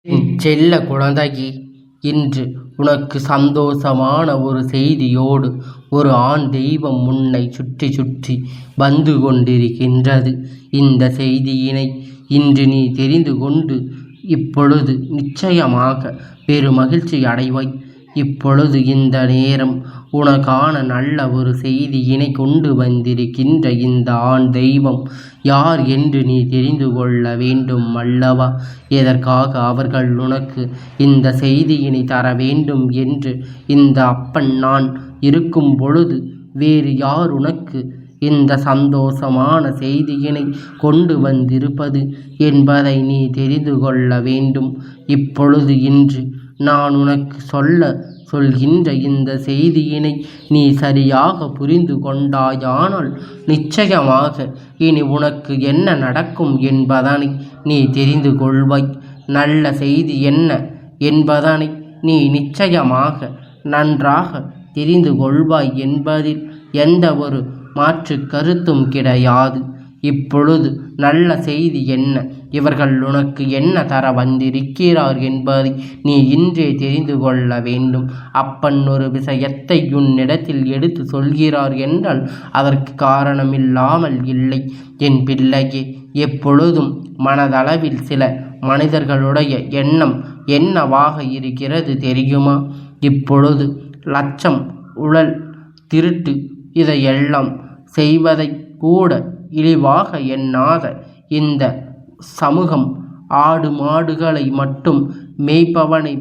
என் செல்ல குழந்தையே, இன்று உனக்கு சந்தோஷமான ஒரு செய்தியோடு ஒரு ஆண் தெய்வம் உன்னை சுற்றி சுற்றி வந்து கொண்டிருக்கின்றது. இந்த செய்தியினை இன்று நீ தெரிந்து கொண்டு இப்பொழுது நிச்சயமாக பெருமகிழ்ச்சி அடைவாய். இப்பொழுது இந்த நேரம் உனக்கான நல்ல ஒரு செய்தியினை கொண்டு வந்திருக்கின்ற இந்த ஆண் தெய்வம் யார் என்று நீ தெரிந்து கொள்ள வேண்டும் அல்லவா? எதற்காக அவர்கள் உனக்கு இந்த செய்தியினை தர வேண்டும் என்று இந்த அப்பன் நான் இருக்கும் பொழுது வேறு யார் உனக்கு இந்த சந்தோஷமான செய்தியினை கொண்டு வந்திருப்பது என்பதை நீ தெரிந்து கொள்ள வேண்டும். இப்பொழுது இன்று நான் உனக்கு சொல்கின்ற இந்த செய்தியினை நீ சரியாக புரிந்து கொண்டாயானால் நிச்சயமாக இனி உனக்கு என்ன நடக்கும் என்பதனை நீ தெரிந்து கொள்வாய். நல்ல செய்தி என்ன என்பதனை நீ நிச்சயமாக நன்றாக தெரிந்து கொள்வாய் என்பதில் எந்த ஒரு மாற்று கருத்தும் கிடையாது. இப்பொழுது நல்ல செய்தி என்ன, இவர்கள் உனக்கு என்ன தர வந்திருக்கிறார் என்பதை நீ இன்றே தெரிந்து கொள்ள வேண்டும். அப்பன் ஒரு விஷயத்தை உன்னிடத்தில் எடுத்து சொல்கிறார் என்றால் அதற்கு காரணமில்லாமல் இல்லை. என் பிள்ளையே, எப்பொழுதும் மனதளவில் சில மனிதர்களுடைய எண்ணம் என்னவாக இருக்கிறது தெரியுமா? இப்பொழுது லட்சம், ஊழல், திருட்டு இதையெல்லாம் செய்வதை கூட இழிவாக எண்ணாத இந்த சமூகம் ஆடு மாடுகளை மட்டும் மேய்ப்பவனை,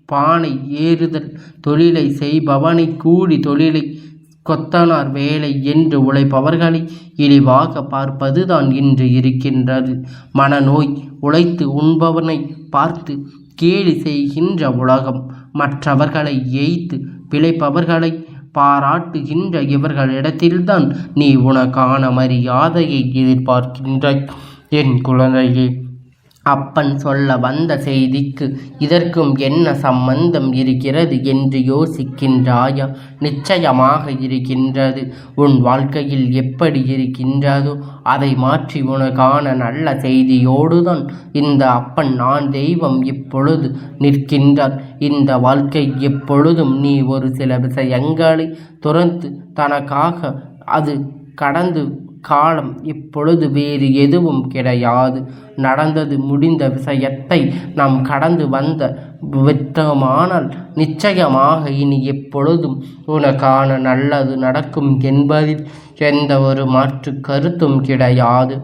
பானை ஏறுதல் தொழிலை செய்பவனை, கூலி தொழிலை, கொத்தனார் வேலை என்று உழைப்பவர்களை இழிவாக பார்ப்பதுதான் இன்று இருக்கின்றது. மனநோய் உழைத்து உண்பவனை பார்த்து கேலி செய்கின்ற உலகம். மற்றவர்களை ஏய்த்து பிழைப்பவர்களை பாராட்டுகின்ற இவர்களிடத்தில்தான் நீ உனக்கான மரியாதையை எதிர்பார்க்கின்றாய். என் குழந்தையே, அப்பன் சொல்ல வந்த செய்திக்கு இதற்கும் என்ன சம்பந்தம் இருக்கிறது என்று யோசிக்கின்றாயா? நிச்சயமாக இருக்கின்றது. உன் வாழ்க்கையில் எப்படி இருக்கின்றதோ அதை மாற்றி உனக்கான நல்ல செய்தியோடுதான் இந்த அப்பன் நான் தெய்வம் இப்பொழுது நிற்கின்றார். இந்த வாழ்க்கை எப்பொழுதும் நீ ஒரு சில விஷயங்களை துறந்து தனக்காக அது கடந்து காலம் இப்பொழுது வேறு எதுவும் கிடையாது. நடந்தது முடிந்த விஷயத்தை நாம் கடந்து வந்த விட்டோமானால் நிச்சயமாக இனி எப்பொழுதும் உனக்கான நல்லது நடக்கும் என்பதில் எந்த ஒரு மாற்று கருத்தும் கிடையாது.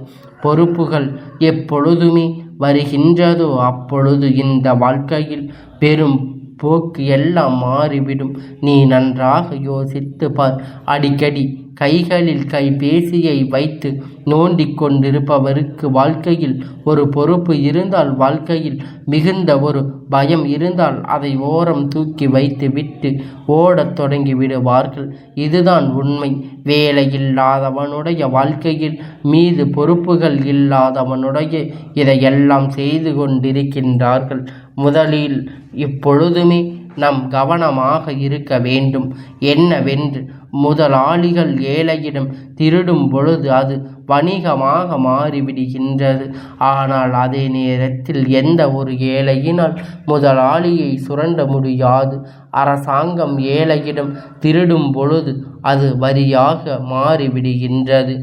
பொறுப்புகள் எப்பொழுதுமே வருகின்றதோ அப்பொழுது இந்த வாழ்க்கையில் பெரும் போக்கு எல்லாம் மாறிவிடும். நீ நன்றாக யோசித்து பார். அடிக்கடி கைகளில் கைபேசியை வைத்து நோண்டிக் கொண்டிருப்பவருக்கு வாழ்க்கையில் ஒரு பொறுப்பு இருந்தால், வாழ்க்கையில் மிகுந்த ஒரு பயம் இருந்தால் அதை ஓரம் தூக்கி வைத்து விட்டு ஓடத் தொடங்கி விடுவார்கள். இதுதான் உண்மை. வேலை இல்லாதவனுடைய வாழ்க்கையில் மீது பொறுப்புகள் இல்லாதவனுடைய இதையெல்லாம் செய்து கொண்டிருக்கின்றார்கள். முதலில் இப்பொழுதுமே நாம் கவனமாக இருக்க வேண்டும். என்னவென்று, முதலாளிகள் ஏழையிடம் திருடும் பொழுது அது வணிகமாக மாறிவிடுகின்றது. ஆனால் அதே நேரத்தில் எந்த ஒரு ஏழையினால் முதலாளியை சுரண்ட முடியாது. அரசாங்கம் ஏழையிடம் திருடும் பொழுது அது வரியாக மாறிவிடுகின்றது.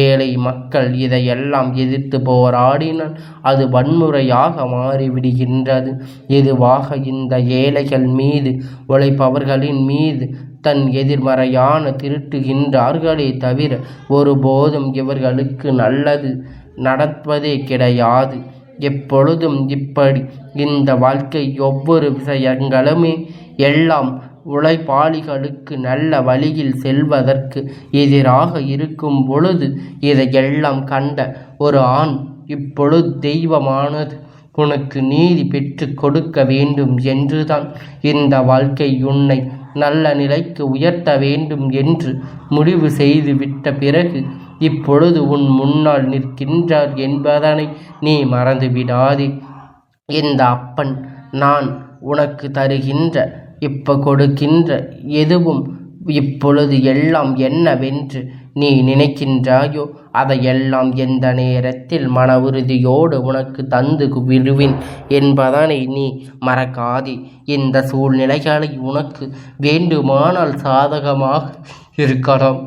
ஏழை மக்கள் இதையெல்லாம் எதிர்த்து போராடினால் அது வன்முறையாக மாறிவிடுகின்றது. இதுவாக இந்த ஏழைகள் மீது, உழைப்பவர்களின் மீது தன் எதிர்மறையான திருட்டுகின்றார்களே தவிர ஒருபோதும் இவர்களுக்கு நல்லது நடப்பதே கிடையாது. எப்பொழுதும் இப்படி இந்த வாழ்க்கை ஒவ்வொரு விஷயங்களுமே எல்லாம் உழைப்பாளிகளுக்கு நல்ல வழியில் செல்வதற்கு எதிராக இருக்கும் பொழுது இதையெல்லாம் கண்ட ஒரு ஆண் இப்பொழுது தெய்வமானது உனக்கு நீதி பெற்று கொடுக்க வேண்டும் என்றுதான் இந்த வாழ்க்கை உன்னை நல்ல நிலைக்கு உயர்த்த வேண்டும் என்று முடிவு செய்துவிட்ட பிறகு இப்பொழுது உன் முன்னால் நிற்கின்றார் என்பதனை நீ மறந்துவிடாதே. இந்த அப்பன் நான் உனக்கு தருகின்ற கொடுக்கின்ற எதுவும் இப்பொழுது எல்லாம் என்னவென்று நீ நினைக்கின்றாயோ அதையெல்லாம் எந்த நேரத்தில் மன உறுதியோடு உனக்கு தந்து விடுவேன் என்பதனை நீ மறக்காதே. இந்த சூழ்நிலைகளை உனக்கு வேண்டுமானால் சாதகமாக இருக்கலாம்.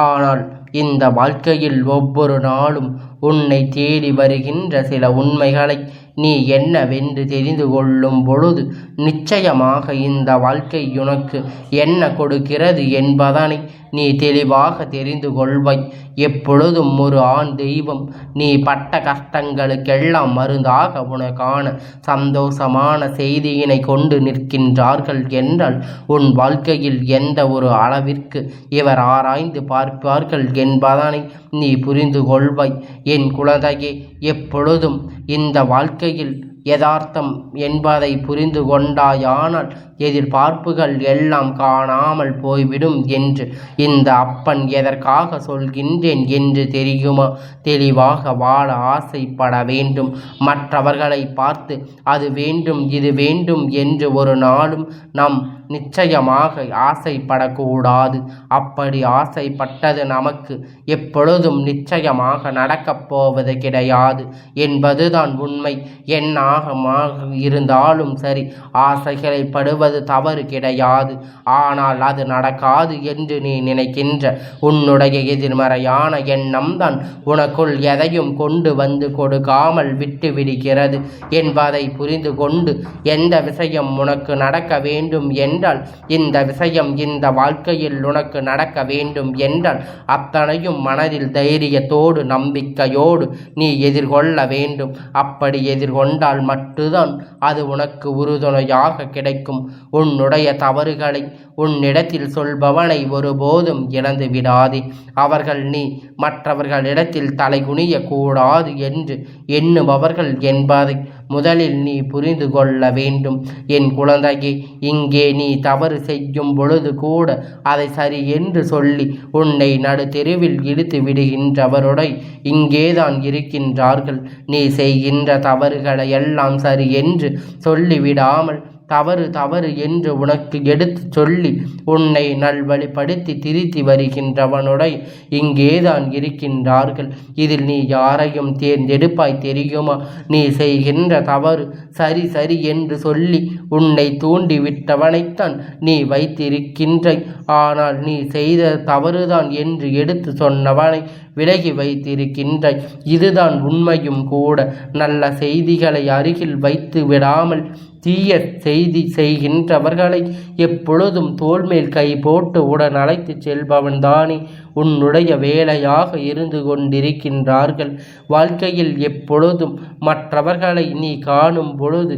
ஆனால் இந்த வாழ்க்கையில் ஒவ்வொரு நாளும் உன்னை தேடி வருகின்ற சில உண்மைகளை நீ என்னவென்று தெரிந்து கொள்ளும் பொழுது நிச்சயமாக இந்த வாழ்க்கை உனக்கு என்ன கொடுக்கிறது என்பதனை நீ தெளிவாக தெரிந்து கொள்வாய். எப்பொழுதும் ஒரு ஆண் தெய்வம் நீ பட்ட கஷ்டங்களுக்கெல்லாம் மருந்தாக உனக்கான சந்தோஷமான செய்தியினை கொண்டு நிற்கின்றார்கள் என்றால் உன் வாழ்க்கையில் எந்த ஒரு அளவிற்கு இவர் ஆராய்ந்து பார்ப்பார்கள் என்பதனை நீ புரிந்து கொள்வாய். என் குழந்தையே, எப்பொழுதும் இந்த வாழ்க்கையில் யதார்த்தம் என்பதை புரிந்து கொண்டாயானால் எதிர்பார்ப்புகள் எல்லாம் காணாமல் போய்விடும் என்று இந்த அப்பன் எதற்காக சொல்கின்றேன் என்று தெரியுமா? தெளிவாக வாழ ஆசைப்பட வேண்டும். மற்றவர்களை பார்த்து அது வேண்டும் இது வேண்டும் என்று ஒரு நாளும் நாம் நிச்சயமாக ஆசைப்படக்கூடாது. அப்படி ஆசைப்பட்டது நமக்கு எப்பொழுதும் நிச்சயமாக நடக்கப் போவது கிடையாது என்பதுதான் உண்மை. என்னாக இருந்தாலும் சரி, ஆசைகளை படுவது தவறு கிடையாது. ஆனால் அது நடக்காது என்று நீ நினைக்கின்ற உன்னுடைய எதிர்மறையான எண்ணம் தான் உனக்குள் எதையும் கொண்டு வந்து கொடுக்காமல் விட்டு விடுகிறது என்பதை புரிந்து கொண்டு எந்த விஷயம் உனக்கு நடக்க வேண்டும் என்றால் இந்த விஷயம் இந்த வாழ்க்கையில் உனக்கு நடக்க வேண்டும் என்றால் அத்தனையும் மனதில் தைரியத்தோடு நம்பிக்கையோடு நீ எதிர்கொள்ள வேண்டும். அப்படி எதிர்கொண்டால் மட்டும்தான் அது உனக்கு உறுதுணையாக கிடைக்கும். உன்னுடைய தவறுகளை உன்னிடத்தில் சொல்பவனை ஒருபோதும் இழந்து விடாதே. அவர்கள் நீ மற்றவர்களிடத்தில் தலைகுனிய கூடாது என்று எண்ணுபவர்கள் என்பதை முதலில் நீ புரிந்து கொள்ள வேண்டும். என் குழந்தையே, இங்கே நீ தவறு செய்யும் பொழுது கூட அதை சரி என்று சொல்லி உன்னை நடு தெருவில் இழுத்து விடுகின்றவருடைய இங்கேதான் இருக்கின்றார்கள். நீ செய்கின்ற தவறுகளை எல்லாம் சரி என்று சொல்லிவிடாமல் தவறு தவறு என்று உனக்கு எடுத்து சொல்லி உன்னை நல்வழிப்படுத்தி திருத்தி வருகின்றவனுடைய இங்கேதான் இருக்கின்றார்கள். இதில் நீ யாரையும் தேர்ந்தெடுப்பாய் தெரியுமா? நீ செய்கின்ற தவறு சரி சரி என்று சொல்லி உன்னை தூண்டிவிட்டவனைத்தான் நீ வைத்திருக்கின்றாய். ஆனால் நீ செய்த தவறுதான் என்று எடுத்து சொன்னவனை விலகி வைத்திருக்கின்றாய். இதுதான் உண்மையும் கூட. நல்ல செய்திகளை அருகில் வைத்து விடாமல் தீய செய்தி செய்கின்றவர்களை எப்பொழுதும் தோள்மேல் கை போட்டு உடன் அழைத்து செல்பவன்தானே உன்னுடைய வேலையாக இருந்து கொண்டிருக்கின்றார்கள். வாழ்க்கையில் எப்பொழுதும் மற்றவர்களை நீ காணும் பொழுது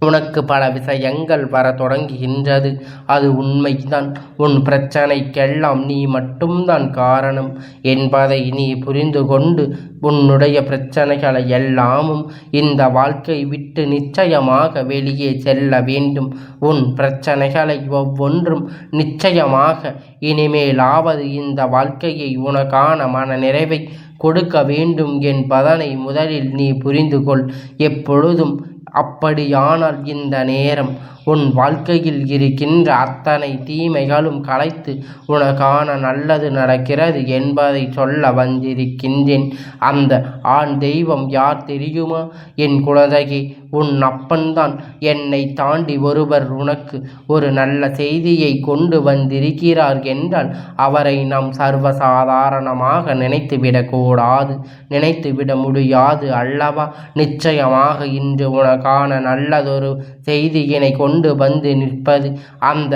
உனக்கு பல விஷயங்கள் வர தொடங்குகின்றது. அது உண்மைதான். உன் பிரச்சனைக்கெல்லாம் நீ மட்டும்தான் காரணம் என்பதை நீ புரிந்து கொண்டு உன்னுடைய பிரச்சனைகளை எல்லாமும் இந்த வாழ்க்கை விட்டு நிச்சயமாக வெளியே செல்ல வேண்டும். உன் பிரச்சனைகளை ஒவ்வொன்றும் நிச்சயமாக இனிமேலாவது இந்த வாழ்க்கையை உனக்கான மன நிறைவை கொடுக்க வேண்டும் என்பதனை முதலில் நீ புரிந்து கொள். எப்பொழுதும் அப்படியானால் இந்த நேரம் உன் வாழ்க்கையில் இருக்கின்ற அத்தனை தீமைகளும் கலைத்து உனக்கான நல்லது நடக்கிறது என்பதை சொல்ல வந்திருக்கின்றேன். அந்த ஆண் தெய்வம் யார் தெரியுமா? என் குழந்தையே, உன் அப்பன்தான். என்னை தாண்டி ஒருவர் உனக்கு ஒரு நல்ல செய்தியை கொண்டு வந்திருக்கிறார் என்றால் அவரை நாம் சர்வசாதாரணமாக நினைத்துவிடக்கூடாது, நினைத்துவிட முடியாது அல்லவா? நிச்சயமாக இன்று உனக்கான நல்லதொரு செய்தியினை கொண்டு வந்து நிற்பது அந்த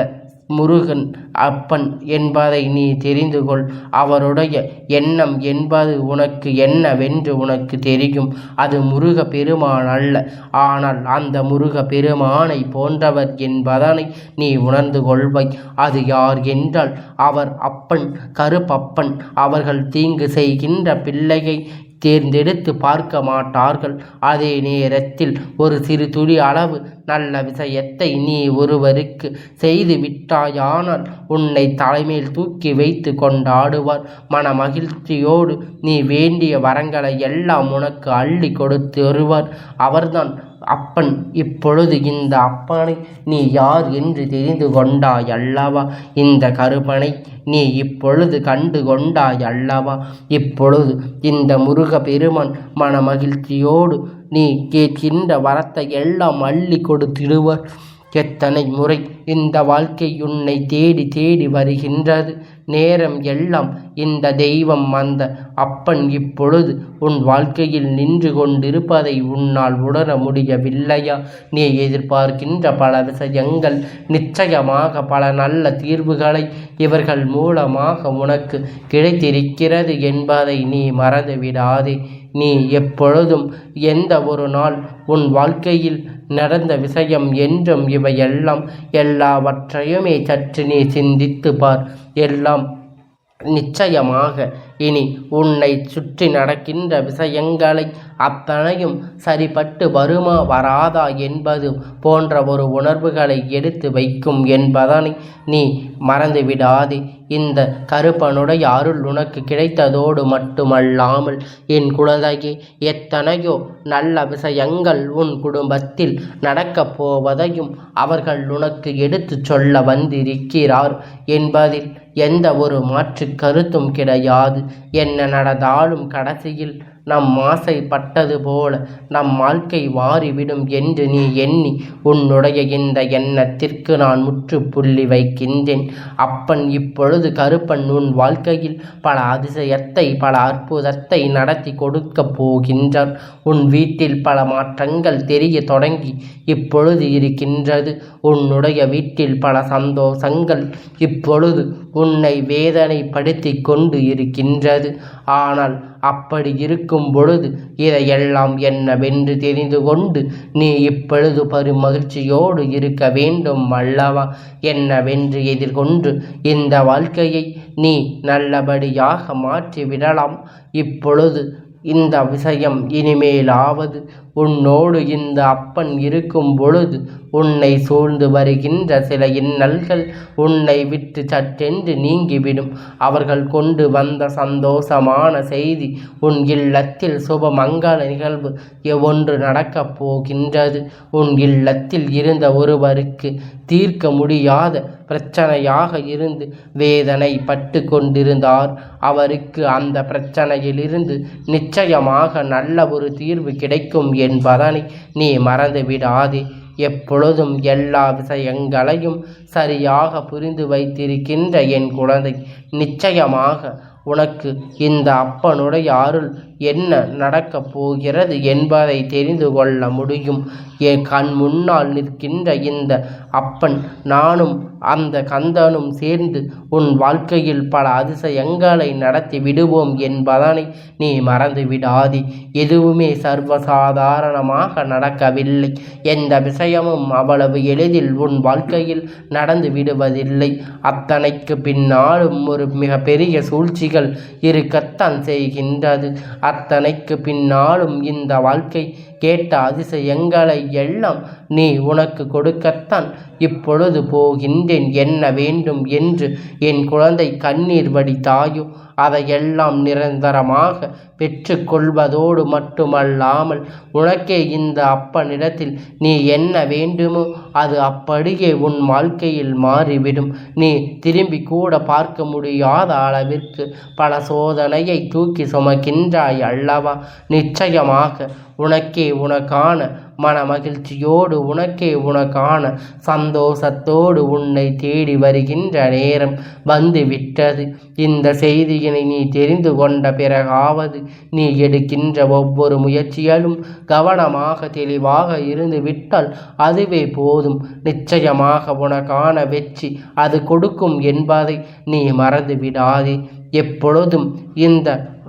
முருகன் அப்பன் என்பதை நீ தெரிந்து கொள். அவருடைய எண்ணம் என்பது உனக்கு என்னவென்று உனக்கு தெரியும். அது முருக பெருமான் அல்ல, ஆனால் அந்த முருக பெருமானை போன்றவர் என்பதனை நீ உணர்ந்து கொள்வாய். அது யார் என்றால் அவர் அப்பன், கருப்பப்பன். அவர்கள் தீங்கு செய்கின்ற பிள்ளையை தேர்ந்தெடுத்து பார்க்க மாட்டார்கள். அதே நேரத்தில் ஒரு சிறு துளி அளவு நல்ல விஷயத்தை நீ ஒருவருக்கு செய்து விட்டாயானால் உன்னை தலைமையில் தூக்கி வைத்து கொண்டாடுவார். மன மகிழ்ச்சியோடு நீ வேண்டிய வரங்களை எல்லாம் உனக்கு அள்ளி கொடுத்து வருவார். அவர்தான் அப்பன் இப்பொழுது இந்த அப்பனை நீ யார் என்று தெரிந்து கொண்டாய் அல்லவா? இந்த கருப்பனை நீ இப்பொழுது கண்டு கொண்டாய் அல்லவா? இப்பொழுது இந்த முருக பெருமான் மனமகிழ்ச்சியோடு நீ கேட்கின்ற வரத்தை எல்லாம் அள்ளி கொடுத்திடுவர். எத்தனை முறை இந்த வாழ்க்கை உன்னை தேடி தேடி வருகின்றது. நேரம் எல்லாம் இந்த தெய்வம் அந்த அப்பன் இப்பொழுது உன் வாழ்க்கையில் நின்று கொண்டிருப்பதை உன்னால் உணர முடியவில்லையா? நீ எதிர்பார்க்கின்ற பல விஷயங்கள் நிச்சயமாக பல நல்ல தீர்வுகளை இவர்கள் மூலமாக உனக்கு கிடைத்திருக்கிறது என்பதை நீ மறந்துவிடாதே. நீ எப்பொழுதும் எந்த ஒரு நாள் உன் வாழ்க்கையில் நடந்த விஷயம் என்றும் இவையெல்லாம் எல்லாவற்றையுமே சற்று நீ சிந்தித்து பார். எல்லாம் நிச்சயமாக இனி உன்னை சுற்றி நடக்கின்ற விஷயங்களை அத்தனையும் சரிபட்டு வருமா வராதா என்பது போன்ற ஒரு உணர்வுகளை எடுத்து வைக்கும் என்பதனை நீ மறந்துவிடாதே. இந்த கருப்பனுடைய அருள் உனக்கு கிடைத்ததோடு மட்டுமல்லாமல் என் குழந்தையே, எத்தனையோ நல்ல விஷயங்கள் உன் குடும்பத்தில் நடக்கப் போவதையும் அவர்கள் உனக்கு எடுத்து சொல்ல வந்திருக்கிறார் என்பதில் எந்த ஒரு மாற்று கருத்தும் கிடையாது. என்ன நடந்தாலும் கடைசியில் நம் ஆசைப்பட்டது போல நம் வாழ்க்கை மாறிவிடும் என்று நீ எண்ணி உன்னுடைய இந்த எண்ணத்திற்கு நான் முற்றுப்புள்ளி வைக்கின்றேன். அப்பன் இப்பொழுது கருப்பன் உன் வாழ்க்கையில் பல அதிசயத்தை பல அற்புதத்தை நடத்தி கொடுக்க போகின்றார். உன் வீட்டில் பல மாற்றங்கள் தெரிய தொடங்கி இப்பொழுது இருக்கின்றது. உன்னுடைய வீட்டில் பல சந்தோஷங்கள் இப்பொழுது உன்னை வேதனைப்படுத்தி கொண்டு இருக்கின்றது. ஆனால் அப்படி இருக்கும் பொழுது இதையெல்லாம் என்னவென்று தெரிந்து கொண்டு நீ இப்பொழுது மகிழ்ச்சியோடு இருக்க வேண்டும் அல்லவா? என்னவென்று எதிர்கொண்டு இந்த வாழ்க்கையை நீ நல்லபடியாக மாற்றிவிடலாம். இப்பொழுது இந்த விஷயம் இனிமேலாவது உன்னோடு இந்த அப்பன் இருக்கும் பொழுது உன்னை சூழ்ந்து வருகின்ற சில இன்னல்கள் உன்னை விட்டு சற்றென்று நீங்கிவிடும். அவர்கள் கொண்டு வந்த சந்தோஷமான செய்தி உன் இல்லத்தில் சுபமங்கள நிகழ்வு ஒன்று நடக்கப் போகின்றது. உன் இல்லத்தில் இருந்த ஒருவருக்கு தீர்க்க முடியாத பிரச்சனையாக இருந்து வேதனை பட்டு கொண்டிருந்தார். அவருக்கு அந்த பிரச்சனையிலிருந்து நிச்சயமாக நல்ல ஒரு தீர்வு கிடைக்கும் என்பதனை நீ மறந்துவிடாதே. எப்பொழுதும் எல்லா விஷயங்களையும் சரியாக புரிந்து வைத்திருக்கின்ற என் குழந்தை, நிச்சயமாக உனக்கு இந்த அப்பனுடைய அருள் என்ன நடக்கப் போகிறது என்பதை தெரிந்து கொள்ள முடியும். என் கண் முன்னால் நிற்கின்ற இந்த அப்பன் நானும் அந்த கந்தனும் சேர்ந்து உன் வாழ்க்கையில் பல அதிசயங்களை நடத்தி விடுவோம் என்பதனை நீ மறந்து விடாதே. எதுவுமே சர்வசாதாரணமாக நடக்கவில்லை. எந்த விஷயமும் அவ்வளவு எளிதில் உன் வாழ்க்கையில் நடந்து விடுவதில்லை. அத்தனைக்கு பின்னாலும் ஒரு மிக பெரிய சூழ்ச்சிகள் இருக்கத்தான் செய்கின்றது. அத்தனைக்கு பின்னாலும் இந்த வாழ்க்கை கேட்ட அதிசயங்களை எல்லாம் நீ உனக்கு கொடுக்கத்தான் இப்பொழுது போகின்றேன். என்ன வேண்டும் என்று என் குழந்தை கண்ணீர் வடித்தாயோ அதையெல்லாம் நிரந்தரமாக பெற்று கொள்வதோடு மட்டுமல்லாமல் உனக்கே இந்த அப்பனிடத்தில் நீ என்ன வேண்டுமோ அது அப்படியே உன் வாழ்க்கையில் மாறிவிடும். நீ திரும்பி கூட பார்க்க முடியாத அளவிற்கு பல சோதனையை தூக்கி சுமக்கின்றாய் அல்லவா? நிச்சயமாக உனக்கே உனக்கான மன மகிழ்ச்சியோடு உனக்கே உனக்கான சந்தோஷத்தோடு உன்னை தேடி வருகின்ற நேரம் வந்துவிட்டது. இந்த செய்தியினை நீ தெரிந்து கொண்ட பிறகாவது நீ எடுக்கின்ற ஒவ்வொரு முயற்சியிலும் கவனமாக தெளிவாக இருந்து விட்டால் அதுவே போதும். நிச்சயமாக உனக்கான வெற்றி அது கொடுக்கும் என்பதை நீ மறந்து விடாதே. எப்பொழுதும் இந்த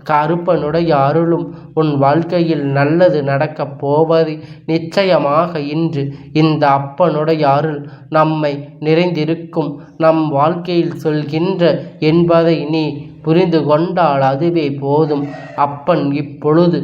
கருப்பனுடைய அருளும் உன் வாழ்க்கையில் நல்லது நடக்கப் போவது நிச்சயமாக. இன்று இந்த அப்பனுடைய அருள் நம்மை நிறைந்திருக்கும் நம் வாழ்க்கையில் சொல்கின்ற என்பதை நீ புரிந்து கொண்டால் அதுவே போதும். அப்பன் இப்பொழுது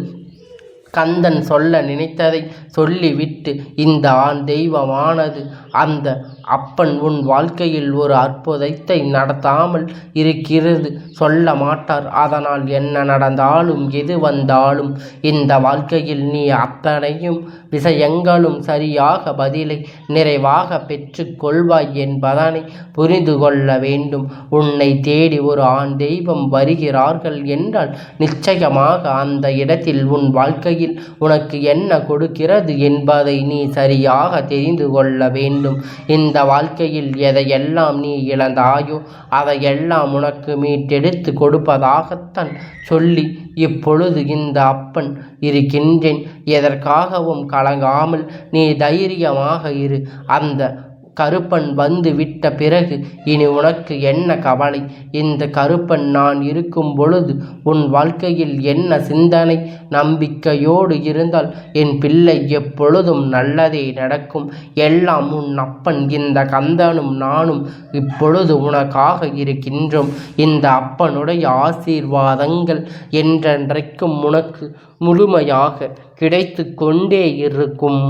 கந்தன் சொல்ல நினைத்ததை சொல்லிவிட்டு இந்த ஆண் தெய்வமானது அந்த அப்பன் உன் வாழ்க்கையில் ஒரு அற்புதத்தை நடத்தாமல் இருக்கிறது சொல்ல மாட்டார். அதனால் என்ன நடந்தாலும் எது வந்தாலும் இந்த வாழ்க்கையில் நீ அத்தனையும் விஷயங்களும் சரியாக பதிலை நிறைவாக பெற்று கொள்வாய் என்பதனை புரிந்து கொள்ள வேண்டும். உன்னை தேடி ஒரு ஆண் தெய்வம் வருகிறார்கள் என்றால் நிச்சயமாக அந்த இடத்தில் உன் வாழ்க்கையில் உனக்கு என்ன கொடுக்கிறது என்பதை நீ சரியாக தெரிந்து கொள்ள வேண்டும். இந்த வாழ்க்கையில் எதையெல்லாம் நீ இழந்தாயோ அதையெல்லாம் உனக்கு மீட்டெடுத்து கொடுப்பதாகத்தான் சொல்லி இப்பொழுது இந்த அப்பன் இருக்கின்றேன். எதற்காகவும் கலங்காமல் நீ தைரியமாக இரு. அந்த கருப்பன் வந்து விட்ட பிறகு இனி உனக்கு என்ன கவலை? இந்த கருப்பன் நான் இருக்கும் பொழுது உன் வாழ்க்கையில் என்ன சிந்தனை நம்பிக்கையோடு இருந்தால் என் பிள்ளை எப்பொழுதும் நல்லதே நடக்கும். எல்லாம் உன் அப்பன் இந்த கந்தனும் நானும் இப்பொழுது உனக்காக இருக்கின்றோம். இந்த அப்பனுடைய ஆசீர்வாதங்கள் என்றென்றைக்கும் உனக்கு முழுமையாக கிடைத்து கொண்டே இருக்கும்.